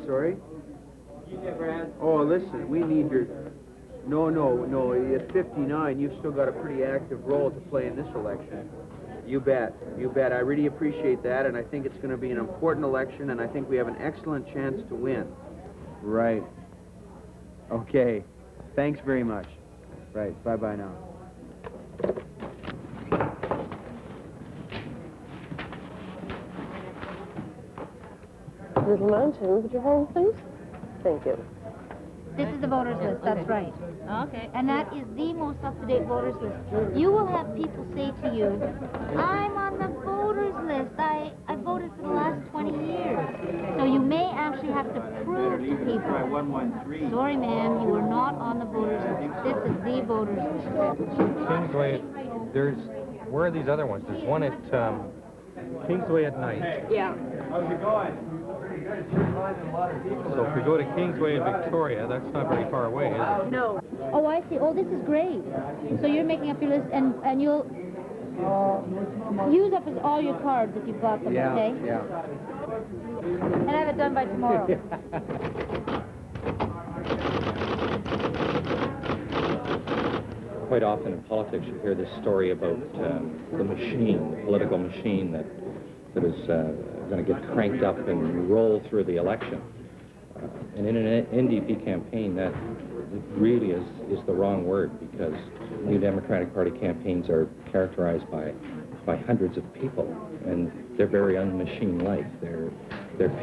sorry? You never had... Oh, listen, we need your... No, at 59, you've still got a pretty active role to play in this election. You bet. You bet. I really appreciate that, and I think it's going to be an important election, and I think we have an excellent chance to win. Right. Okay. Thanks very much. Right. Bye-bye now. Little Mountain, would you hold, please? Thank you. This is the voters list, that's right. Okay. And that is the most up-to-date voters list. You will have people say to you, I'm on the voters list. I voted for the last 20 years. So you may actually have to prove to people, sorry ma'am, you are not on the voters list. This is the voters list. Kingsway, where are these other ones? There's one at Kingsway at night. Yeah. How's it going? So if we go to Kingsway in Victoria, that's not very far away, is it? No. Oh, I see. Oh, this is great. So you're making up your list, and you'll use up all your cards if you've got them, okay? Yeah. And have it done by tomorrow. Quite often in politics you hear this story about the machine, the political machine that is going to get cranked up and roll through the election. And in an NDP campaign, that really is the wrong word, because New Democratic Party campaigns are characterized by hundreds of people, and they're very un-machine-like. They're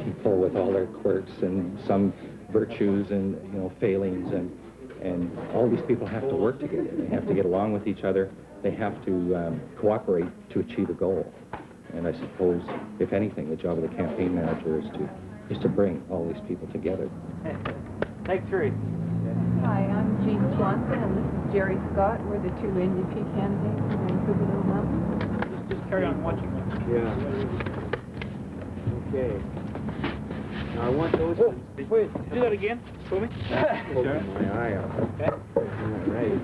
people with all their quirks and some virtues and failings, and all these people have to work together. They have to get along with each other. They have to cooperate to achieve a goal. And I suppose, if anything, the job of the campaign manager is to bring all these people together. Take three. Hi, I'm Jean Swanson, and this is Jerry Scott. We're the two NDP candidates in Vancouver Little Mountain. Just carry on watching. Yeah. Okay. Now I want those... Wait, do that again for me. Open my eye out. Okay. All right.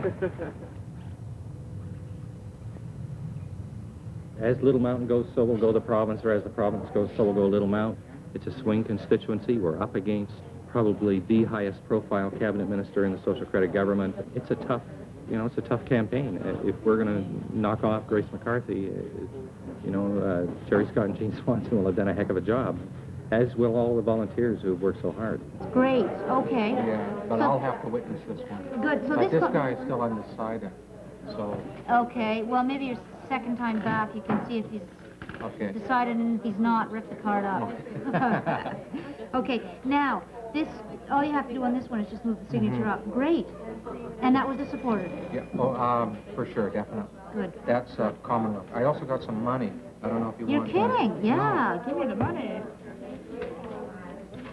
As Little Mountain goes, so will go the province, or as the province goes, so will go Little Mount. It's a swing constituency. We're up against probably the highest profile cabinet minister in the social credit government. It's a tough, it's a tough campaign. If we're going to knock off Grace McCarthy, Jerry Scott and Jean Swanson will have done a heck of a job, as will all the volunteers who have worked so hard. Great, okay. Yeah, but I'll have to witness this one. Good, so but this guy is still undecided, so... Okay, well, maybe your second time back, you can see if he's decided, and if he's not, rip the card up. Okay, now, all you have to do on this one is just move the signature up. Great. And that was the supporter? Yeah, for sure, definitely. Good. That's Commonwealth. I also got some money. I don't know if you want You're kidding? Yeah, give me the money.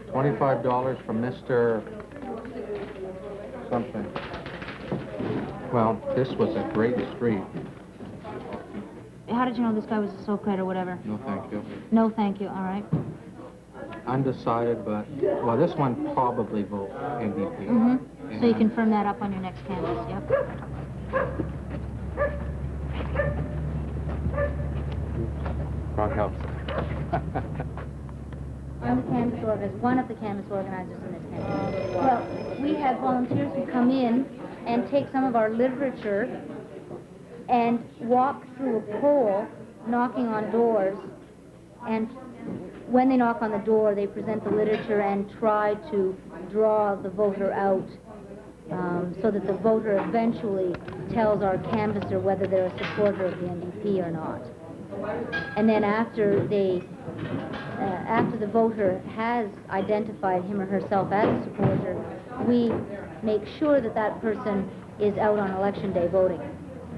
$25 from Mr. something. Well, this was a great street. How did you know this guy was a Socrat or whatever? No, thank you. No, thank you. All right. Undecided, but, well, this one probably vote NDP. Mm-hmm. So you can firm that up on your next canvas, yep. Wrong house. I'm the canvas organizer, one of the canvas organizers in this campaign. Well, we have volunteers who come in and take some of our literature and walk through a poll, knocking on doors, and when they knock on the door, they present the literature and try to draw the voter out so that the voter eventually tells our canvasser whether they're a supporter of the NDP or not. And then after the voter has identified him or herself as a supporter, we make sure that that person is out on election day voting.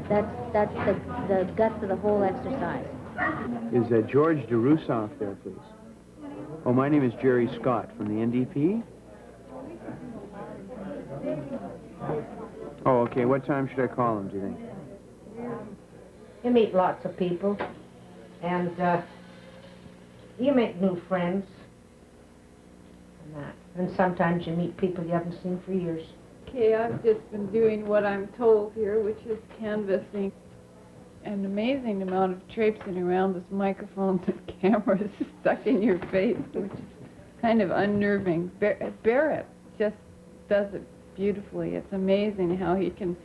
That's the guts of the whole exercise. Is George DeRoussoff there, please? Oh, my name is Jerry Scott from the NDP. Oh, okay. What time should I call him, do you think? You meet lots of people, and you make new friends, and sometimes you meet people you haven't seen for years. Okay, I've just been doing what I'm told here, which is canvassing. An amazing amount of traipsing around this microphone and cameras stuck in your face, which is kind of unnerving. Barrett just does it beautifully. It's amazing how he can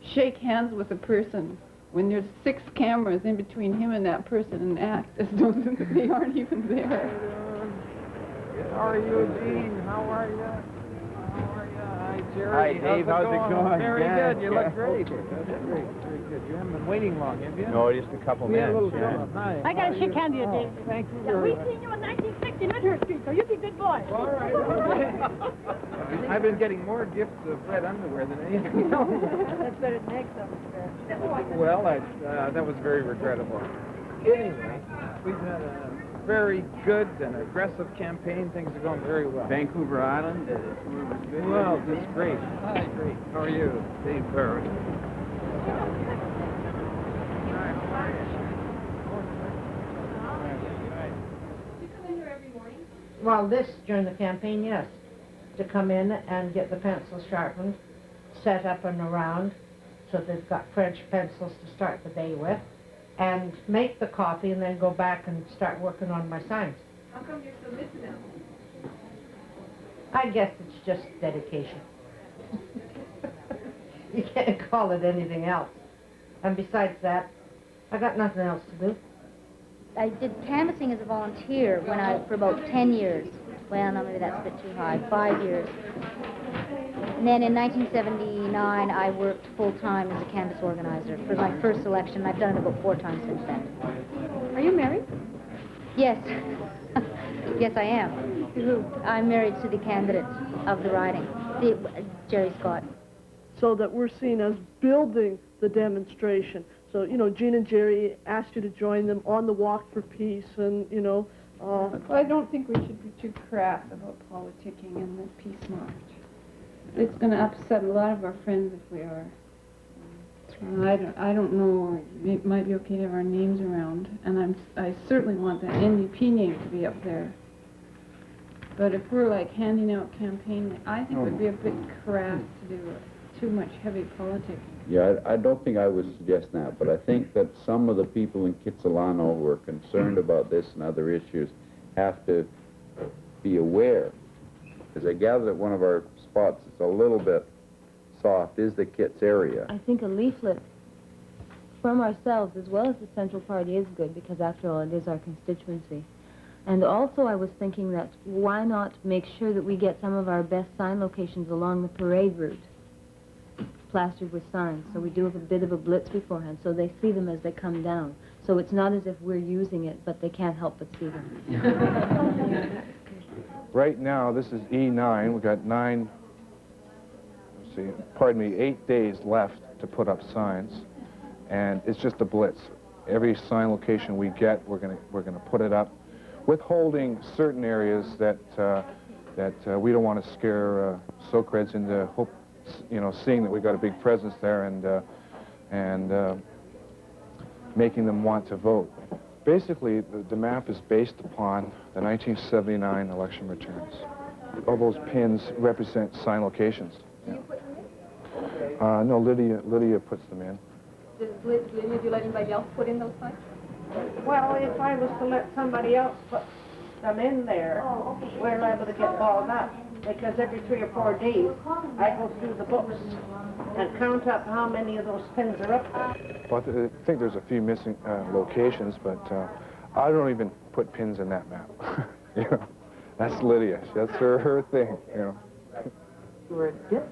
shake hands with a person when there's 6 cameras in between him and that person and act as though they aren't even there. How are you, Gene? How are you? How are you? Hi, Jerry. Hi, Dave. How's it going? Very Yeah, good. You yeah. look great. Very good. You haven't been waiting long, have you? No, just a couple We had a minutes. little Yeah. film. Hi. I got a shake hand to you, Dave. Thank you Yeah, very we much. seen you in 1960 Lyndhurst Street, so you be a good boy. All right, all right. I've been getting more gifts of red underwear than anything else. That's better than eggs, though. Well, that was very regrettable. Anyway, we've had a very good and aggressive campaign. Things are going very well. Vancouver Island, the tour was good. Well, just great. Hi, great. How are you? Dave Perry. Well, this, during the campaign, yes. To come in and get the pencils sharpened, set up and around, so they've got French pencils to start the day with, and make the copy and then go back and start working on my signs. How come you're so missing them? I guess it's just dedication. You can't call it anything else. And besides that, I got nothing else to do. I did canvassing as a volunteer for about 10 years. Well, no, maybe that's a bit too high, 5 years. And then in 1979, I worked full-time as a canvass organizer for my first election. I've done it about 4 times since then. Are you married? Yes. Yes, I am. Who? I'm married to the candidate of the riding, Jerry Scott. So that we're seen as building the demonstration. So, you know, Gene and Jerry asked you to join them on the Walk for Peace, and, you know... Well, I don't think we should be too crass about politicking in the Peace March. It's going to upset a lot of our friends if we are. I don't know. It might be okay to have our names around, and I certainly want that NDP name to be up there. But if we're like handing out campaign, I think it would be a bit crass to do too much heavy politics. Yeah, I don't think I would suggest that, but I think that some of the people in Kitsilano who are concerned about this and other issues have to be aware. As I gather that one of our spots that's a little bit soft is the Kits area. I think a leaflet from ourselves as well as the Central Party is good, because after all it is our constituency. And also I was thinking that why not make sure that we get some of our best sign locations along the parade route plastered with signs, so we do have a bit of a blitz beforehand, so they see them as they come down. So it's not as if we're using it, but they can't help but see them. Right now, this is E9. We've got 8 days left to put up signs, and it's just a blitz. Every sign location we get, we're gonna put it up, withholding certain areas that we don't want to scare Socreds into seeing that we've got a big presence there and making them want to vote. Basically, the map is based upon the 1979 election returns. All those pins represent sign locations. Yeah. No, Lydia puts them in. Would you let anybody else put in those signs? Well, if I was to let somebody else put them in there, we're liable to get balled up. Because every 3 or 4 days, I go through the books and count up how many of those pins are up there. Well, I think there's a few missing locations, but I don't even put pins in that map. You know, that's Lydia. That's her thing. You know.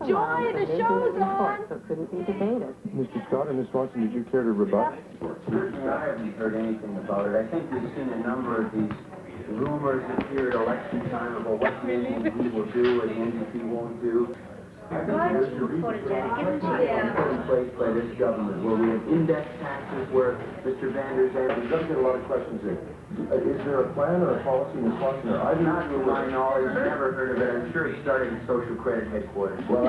Joy, the show's on! So it couldn't be debated. Mr. Scott or Ms. Swanson, did you care to rebut? I haven't heard anything about it. I think we've seen a number of these rumors here at election time about what the NDP will do or the NDP won't do. I think there's a reason put in place by this government where we have index taxes where Mr. Vander's We've got to get a lot of questions here. Is there a plan or a policy in Wisconsin? I've not, to my knowledge, never heard of it. I'm sure it started in social credit headquarters. Well,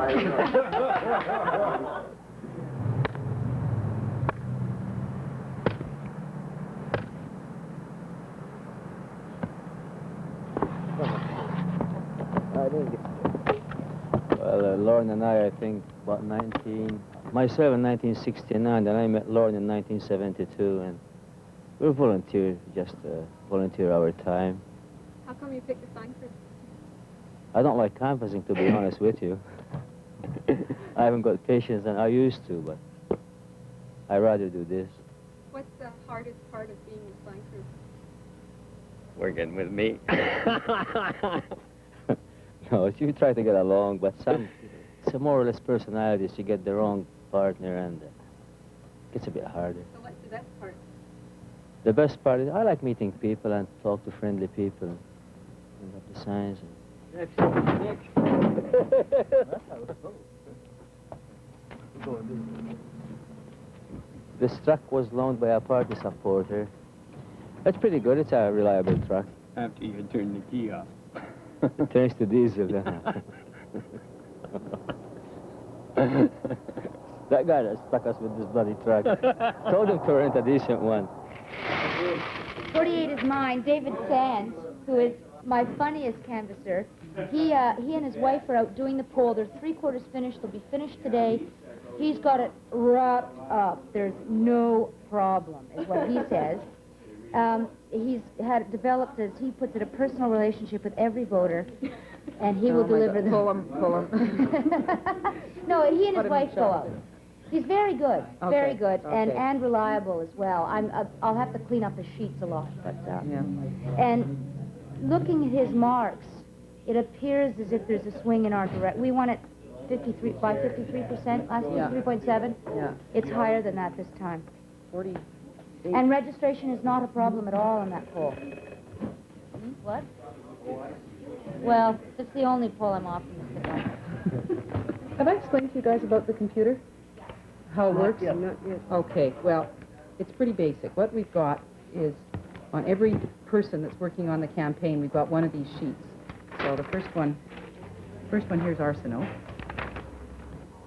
Well, Lauren and I think, about myself in 1969, then I met Lauren in 1972, and we volunteer, just volunteer our time. How come you picked the sign for I don't like canvassing, to be honest with you. I haven't got patience than I used to, but I'd rather do this. What's the hardest part of being a flying crew? Working with me. No, you try to get along, but some more or less personalities, you get the wrong partner, and it gets a bit harder. So what's the best part? The best part is I like meeting people and talk to friendly people and up the signs. This truck was loaned by a party supporter. It's pretty good. It's a reliable truck. After you turn the key off. It turns to diesel. That guy that stuck us with this bloody truck. Told him to rent a decent one. 48 is mine. David Sands, who is my funniest canvasser, he and his wife are out doing the pole. They're 3/4 finished. They'll be finished today. He's got it wrapped up. There's no problem, is what he says. He's had it developed, as he puts it, a personal relationship with every voter, and he will deliver them. Pull him. No, he and his Put him in wife go out. charge. He's very good, very good, okay. and reliable as well. I'll have to clean up his sheets a lot, but and looking at his marks, it appears as if there's a swing in our direction. We won it 53% last week, 3.7. Yeah. It's higher than that this time. 40. And registration is not a problem at all on that poll. What? Well, it's the only poll I'm optimistic on. Have I explained to you guys about the computer? How it works? Not yet. Okay, well, it's pretty basic. What we've got is, on every person that's working on the campaign, we've got one of these sheets. So the first one here's Arsenault.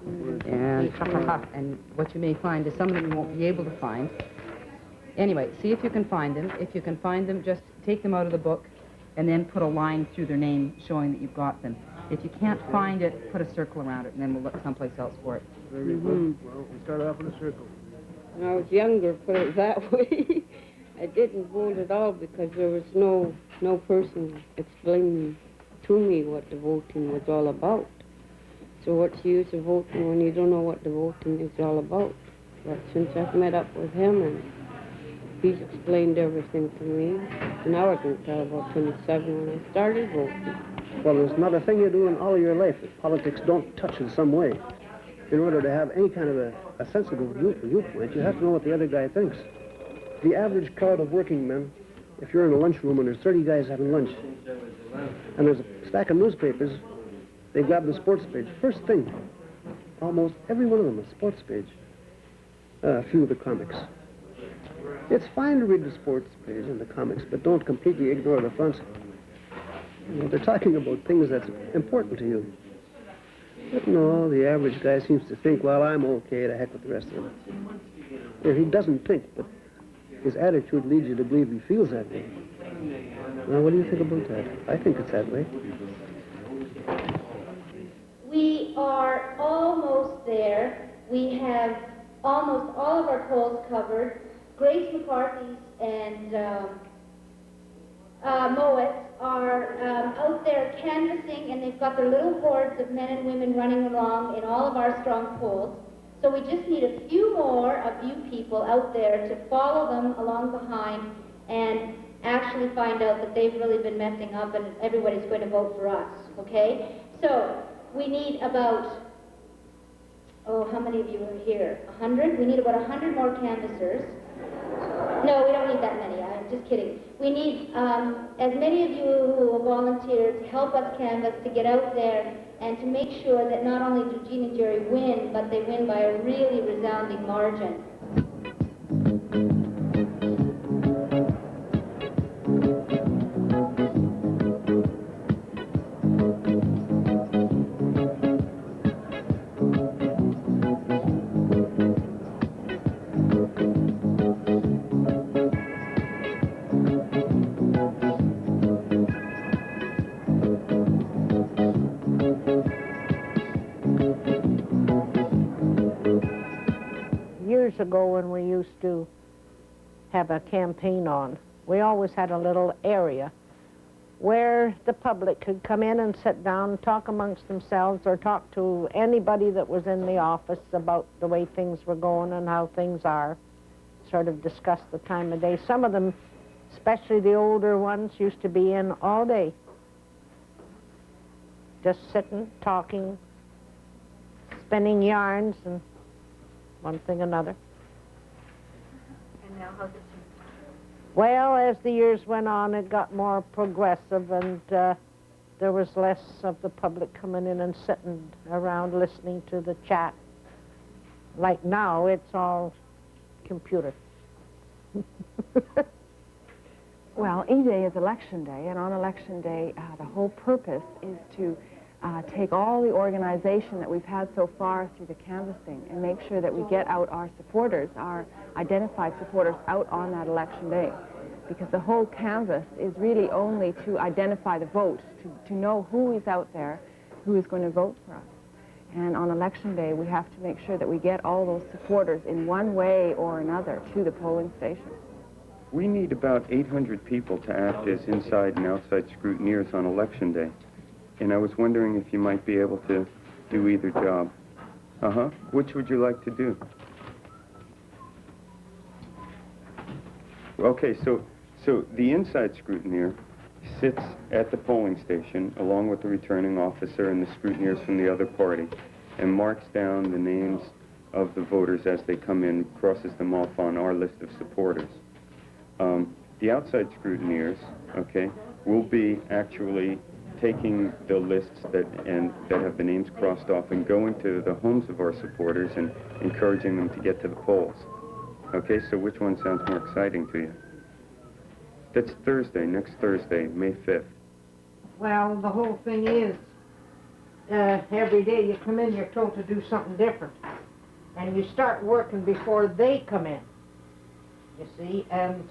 And what you may find is some of them you won't be able to find. Anyway, see if you can find them. If you can find them, just take them out of the book and then put a line through their name showing that you've got them. If you can't find it, put a circle around it, and then we'll look someplace else for it. Very good. Well, we start off with a circle. When I was younger, put it that way, I didn't vote at all because there was no person explaining to me what the voting was all about. So what's the use of voting when you don't know what the voting is all about? But since I've met up with him and he's explained everything to me, and I wasn't until about 27 when I started voting. Well, there's not a thing you do in all of your life that politics don't touch in some way. In order to have any kind of a sensible viewpoint, you have to know what the other guy thinks. The average crowd of working men, if you're in a lunchroom and there's 30 guys having lunch, and there's a stack of newspapers, they grab the sports page. First thing, almost every one of them a sports page. A few of the comics. It's fine to read the sports page and the comics, but don't completely ignore the front. You know, they're talking about things that's important to you. But no, the average guy seems to think, well, I'm okay, to heck with the rest of them. Well, he doesn't think, but his attitude leads you to believe he feels that way. Now, what do you think about that? I think it's that way. We are almost there. We have almost all of our polls covered. Grace McCarthy's and Moet are out there canvassing, and they've got their little hordes of men and women running along in all of our strong polls. So we just need a few more of you people out there to follow them along behind and actually find out that they've really been messing up and everybody's going to vote for us, okay? So we need about, how many of you are here? 100? We need about 100 more canvassers. No, we don't need that many. I'm just kidding. We need as many of you who will volunteer to help us canvass, to get out there and to make sure that not only do Gene and Jerry win, but they win by a really resounding margin. Years ago when we used to have a campaign on, we always had a little area where the public could come in and sit down and talk amongst themselves or talk to anybody that was in the office about the way things were going and how things are, sort of discuss the time of day. Some of them, especially the older ones, used to be in all day, just sitting, talking, spinning yarns and one thing another. And now how's it? Well, as the years went on, it got more progressive, and there was less of the public coming in and sitting around listening to the chat. Like now, it's all computer. Well, E-Day is Election Day, and on Election Day, the whole purpose is to take all the organization that we've had so far through the canvassing and make sure that we get out our supporters, our identified supporters, out on that Election Day. Because the whole canvass is really only to identify the vote, to know who is out there, who is going to vote for us. And on Election Day, we have to make sure that we get all those supporters in one way or another to the polling station. We need about 800 people to act as inside and outside scrutineers on Election Day. And I was wondering if you might be able to do either job. Which would you like to do? Okay, so the inside scrutineer sits at the polling station along with the returning officer and the scrutineers from the other party and marks down the names of the voters as they come in, crosses them off on our list of supporters. The outside scrutineers, okay, will be actually taking the lists that have the names crossed off and going to the homes of our supporters and encouraging them to get to the polls. Okay, so which one sounds more exciting to you? That's Thursday, next Thursday, May 5th. Well, the whole thing is, every day you come in, you're told to do something different. And you start working before they come in, you see, and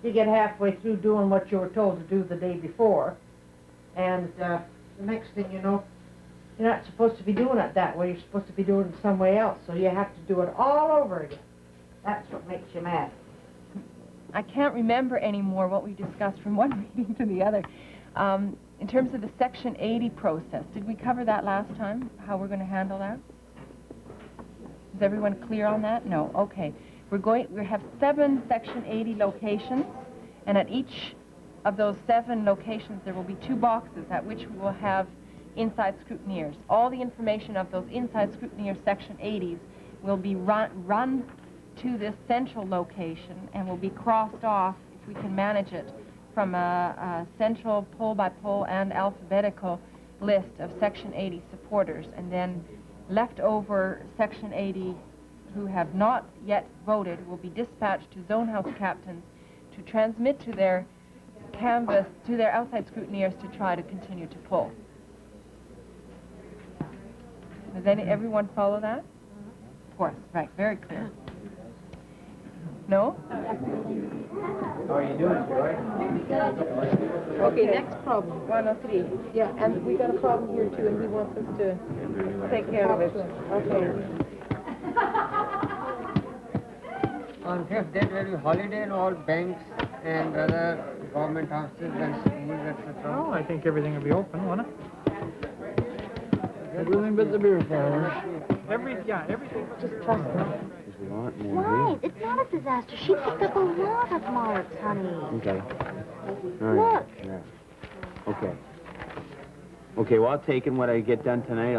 you get halfway through doing what you were told to do the day before. And the next thing you know, you're not supposed to be doing it that way. You're supposed to be doing it some way else. So you have to do it all over again. That's what makes you mad. I can't remember anymore what we discussed from one meeting to the other. In terms of the Section 80 process, did we cover that last time, how we're going to handle that? Is everyone clear on that? No? Okay. We have 7 Section 80 locations, and at each of those 7 locations there will be 2 boxes at which we will have inside scrutineers. All the information of those inside scrutineer Section 80s will be run to this central location and will be crossed off, if we can manage it, from a central poll-by-poll and alphabetical list of Section 80 supporters, and then leftover Section 80 who have not yet voted will be dispatched to zone house captains to transmit to their canvass, to their outside scrutineers to try to continue to poll. Does everyone follow that? Of course, right, very clear. No? How are you doing, Joy? Okay, next problem. 103. Yeah, and we got a problem here too, and he wants us to take care of it. Okay. On 5th date will be holiday in all banks and other government houses and schools, etc. Oh, I think everything will be open, won't it? Everything but the beer parlors. Everything. Just trust me. Right, it's not a disaster. She picked up a lot of marks, honey. Okay. All right. Look. Yeah. Okay. Okay, well, I'll take in what I get done tonight.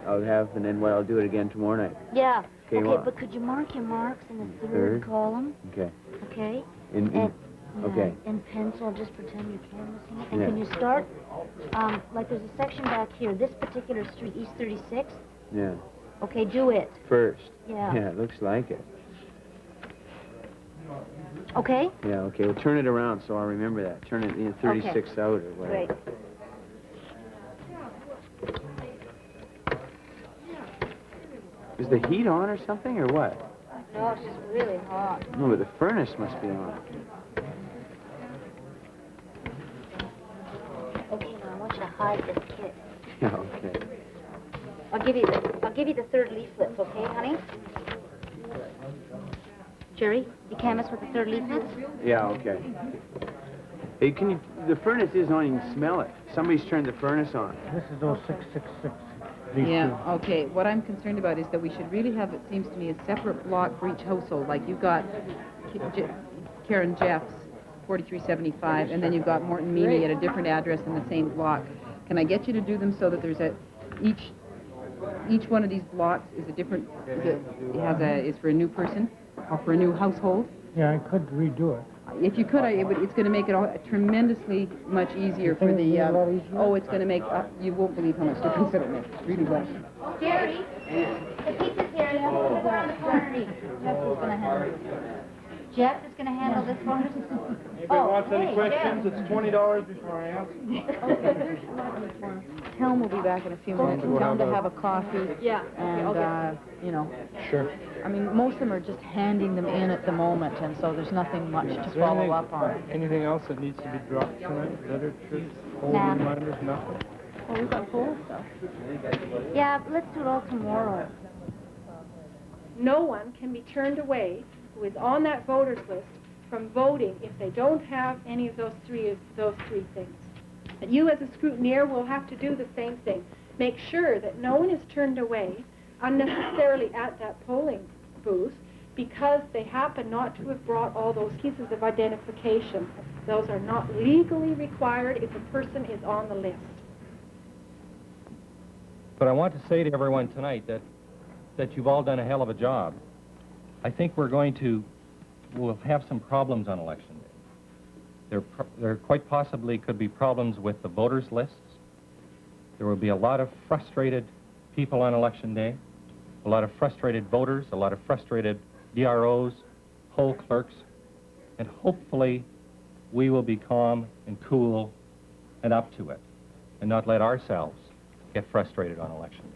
I'll have, and then I'll do it again tomorrow night. Yeah. Okay, Okay, well, but could you mark your marks in the Third. third column? Okay. Okay? Yeah, okay. In pencil, just pretend you're canvassing it. And Yeah. can you start, like there's a section back here, this particular street, East 36. Yeah. Okay, do it. First. Yeah. Yeah, it looks like it. Okay? Yeah, okay. Well, turn it around so I'll remember that. Turn it 36 out or whatever. Great. Is the heat on or something, or what? No, it's just really hot. No, but the furnace must be on. Okay, now I want you to hide this kit. Yeah, okay. I'll give you the third leaflets, okay, honey? Jerry, you canvass with the third leaflets? Yeah, okay. Hey, the furnace is on, you can smell it. Somebody's turned the furnace on. This is 0666. Yeah, okay. What I'm concerned about is that we should really have, it seems to me, a separate block for each household. Like you've got Karen Jeff's, 4375, and then you've got Morton Meany at a different address in the same block. Can I get you to do them so that there's each one of these blocks is a different, is for a new person or for a new household? Yeah, I could redo it. If you could, it's going to make it all tremendously much easier for the, oh, it's going to make, you won't believe how much difference it'll make. It really will. Jerry, the pizza's here. Jeff is going to handle it. Jeff is going to handle this one. Anybody wants any questions? Jeff. It's $20 before I answer. Helm will be back in a few minutes. Tell him to have a coffee. Yeah. And, you know. Sure. I mean, most of them are just handing them in at the moment, and so there's nothing much to follow up on. Anything else that needs to be dropped tonight? Literature, old reminders, nothing? Well, we've got full stuff. Yeah, but let's do it all tomorrow. No one can be turned away who is on that voters list from voting if they don't have any of those three things. And you as a scrutineer will have to do the same thing. Make sure that no one is turned away unnecessarily at that polling booth because they happen not to have brought all those pieces of identification. Those are not legally required if a person is on the list. But I want to say to everyone tonight that you've all done a hell of a job. I think we'll have some problems on election day. There quite possibly could be problems with the voters' lists. There will be a lot of frustrated people on election day, a lot of frustrated voters, a lot of frustrated DROs, poll clerks, and hopefully we will be calm and cool and up to it and not let ourselves get frustrated on election day.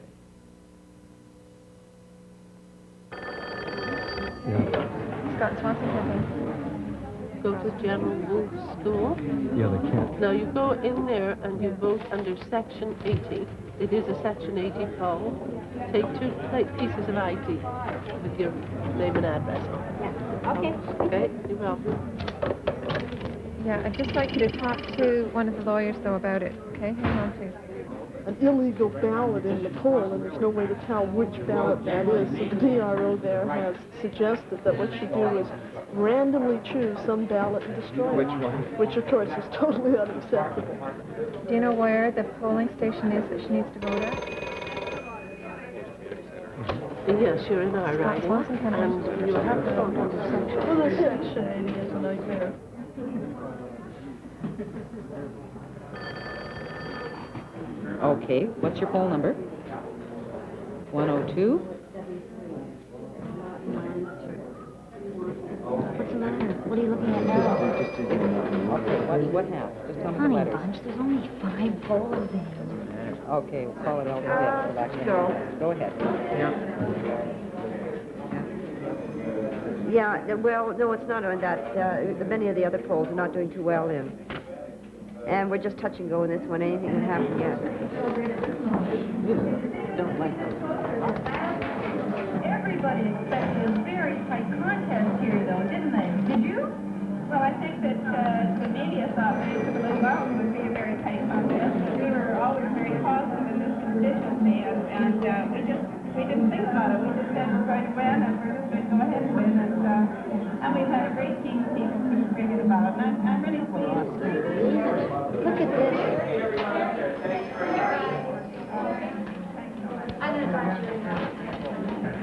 Scott Swanson campaign. Go to General Wolf's school. Yeah, they can't. Now you go in there and you vote under Section 80. It is a Section 80 poll. Take 2 pieces of ID with your name and address. Yeah. Okay. Okay, you're welcome. Yeah, I'd just like you to talk to one of the lawyers, though, about it. Okay, hang on, please. An illegal ballot in the poll, and there's no way to tell which ballot that is. So the DRO there has suggested that what you do is randomly choose some ballot and destroy it. Which one? Which, of course, is totally unacceptable. Do you know where the polling station is that she needs to vote at? Yes, you're in our riding, and you have to vote under Section 80. Well, the Section 80 is a nightmare. Okay, what's your poll number? 102. What's the matter? What are you looking at now? What happened? Just tell me the Honey letters. bunch, there's only 5 polls in. Okay, we'll call it all the way. Go back in. Go ahead. Yeah, well, no, it's not on that. Many of the other polls are not doing too well in. And we're just touch and go in this one. Anything can happen yet. Don't like that. Everybody expected a very tight contest here, though, didn't they? Did you? Well, I think that the media thought Vancouver Little Mountain would be a very tight contest. We were always very positive in this constituency, and we didn't think about it. We just said we're going to win, and we're just going to go ahead and win, and we've had a great team of people who bring it about, and I'm really pleased. Look at this.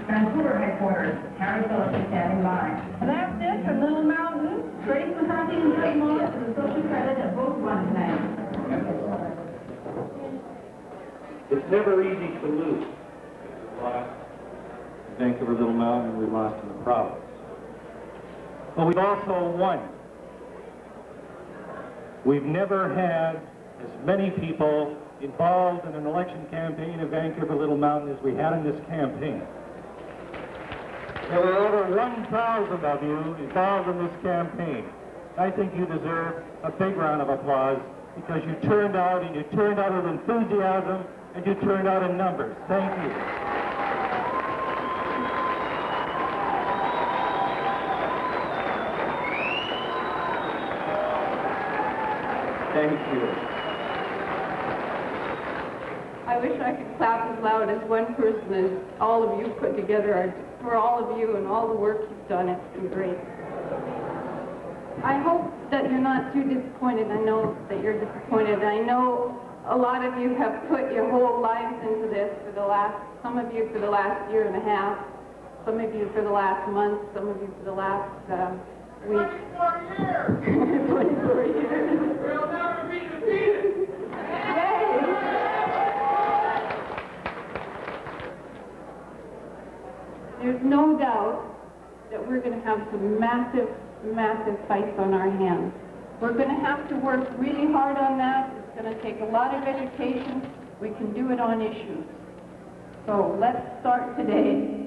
Vancouver headquarters, Harry Phillips is standing by. And that's it from Little Mountain. Grace McCarthy and Jay Moore for the social credit have both won tonight. It's never easy to lose. We lost Vancouver Little Mountain, we lost in the province. But we've also won. We've never had as many people involved in an election campaign in Vancouver Little Mountain as we had in this campaign. There were over 1,000 of you involved in this campaign. I think you deserve a big round of applause because you turned out, and you turned out with enthusiasm, and you turned out in numbers. Thank you. Thank you. I wish I could clap as loud as one person as all of you put together for all of you and all the work you've done. It's been great. I hope that you're not too disappointed. I know that you're disappointed. I know a lot of you have put your whole lives into this some of you for the last year and a half, some of you for the last month, some of you for the last week. 24 years. We'll never be defeated. Yay! There's no doubt that we're going to have some massive fights on our hands. We're going to have to work really hard on that. It's going to take a lot of education. We can do it on issues. So let's start today.